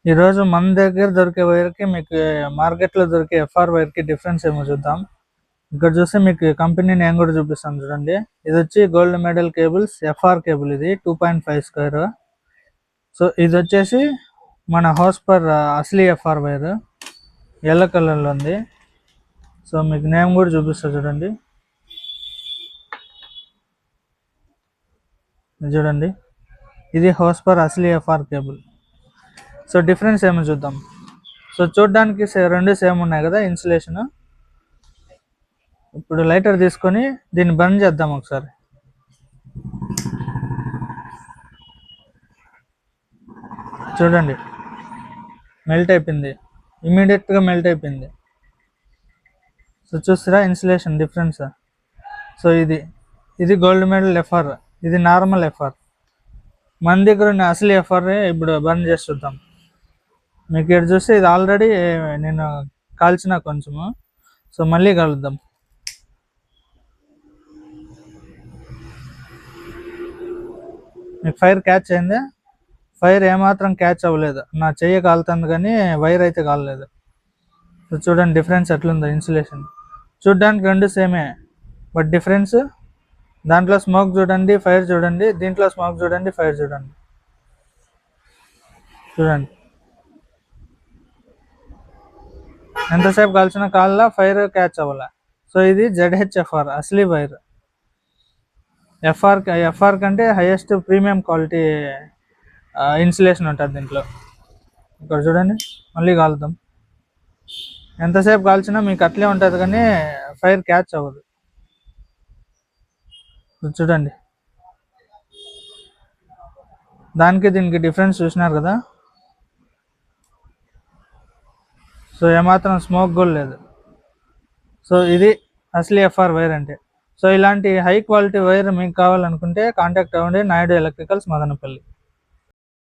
ఈరోజు మన దగ్గర దొరికే వైర్కి మీకు మార్కెట్లో దొరికే ఎఫ్ఆర్ వైర్కి డిఫరెన్స్ ఏమో చూద్దాం. ఇక్కడ చూస్తే మీకు కంపెనీ నేను కూడా చూపిస్తాను చూడండి. ఇది వచ్చి gold medal cables FR cable, ఇది 2.5 స్క్వేర్. సో ఇది వచ్చేసి మన హౌస్ పర్ అసలీ ఎఫ్ఆర్ వైర్ ఎల్లో కలర్లో ఉంది. సో మీకు నేమ్ కూడా చూపిస్తా చూడండి. చూడండి, ఇది హౌస్ పర్ అసలీ ఎఫ్ఆర్ కేబుల్. సో డిఫరెన్స్ ఏమో చూద్దాం. సో చూడడానికి రెండు సేమ్ ఉన్నాయి కదా ఇన్సులేషన్. ఇప్పుడు లైటర్ తీసుకొని దీన్ని బర్న్ చేద్దాం ఒకసారి. చూడండి, మెల్ట్ అయిపోయింది, ఇమీడియట్గా మెల్ట్ అయిపోయింది. సో చూస్తారా ఇన్సులేషన్ డిఫరెన్స్. సో ఇది గోల్డ్ మెడల్ ఎఫ్ఆర్, ఇది నార్మల్ ఎఫ్ఆర్. మన దగ్గర ఉన్న అసలు ఎఫ్ఆర్ ఇప్పుడు బర్న్ చేసి చూద్దాం. మీకు ఇక్కడ చూస్తే ఇది ఆల్రెడీ నేను కాల్చిన కొంచెము. సో మళ్ళీ కలుద్దాం. మీకు ఫైర్ క్యాచ్ అయింది? ఫైర్ ఏమాత్రం క్యాచ్ అవ్వలేదు. నా చెయ్యి కాలుతుంది కానీ వైర్ అయితే కాలలేదు. సో చూడండి డిఫరెన్స్ ఎట్లుందో ఇన్సులేషన్. చూడడానికి రెండు సేమే, బట్ డిఫరెన్స్ దాంట్లో స్మోక్ చూడండి, ఫైర్ చూడండి. దీంట్లో స్మోక్ చూడండి, ఫైర్ చూడండి. చూడండి ఎంతసేపు కాల్చిన కాళ్ళ ఫైర్ క్యాచ్ అవ్వాల. సో ఇది ZHFR అసలీ వైర్. ఎఫ్ఆర్ కంటే హైయెస్ట్ ప్రీమియం క్వాలిటీ ఇన్సులేషన్ ఉంటుంది దీంట్లో. ఇక్కడ చూడండి, మళ్ళీ కాలుద్దాం. ఎంతసేపు కాల్చినా మీకు అట్లే ఉంటుంది కానీ ఫైర్ క్యాచ్ అవ్వదు. చూడండి, దానికి దీనికి డిఫరెన్స్ చూసినారు కదా. సో ఏమాత్రం స్మోక్ కూడా లేదు. సో ఇది అసలీ ఎఫ్ఆర్ వైర్ అంటే. సో ఇలాంటి హై క్వాలిటీ వైర్ మీకు కావాలనుకుంటే కాంటాక్ట్ అవ్వండి నాయుడు ఎలక్ట్రికల్స్, మదనపల్లి.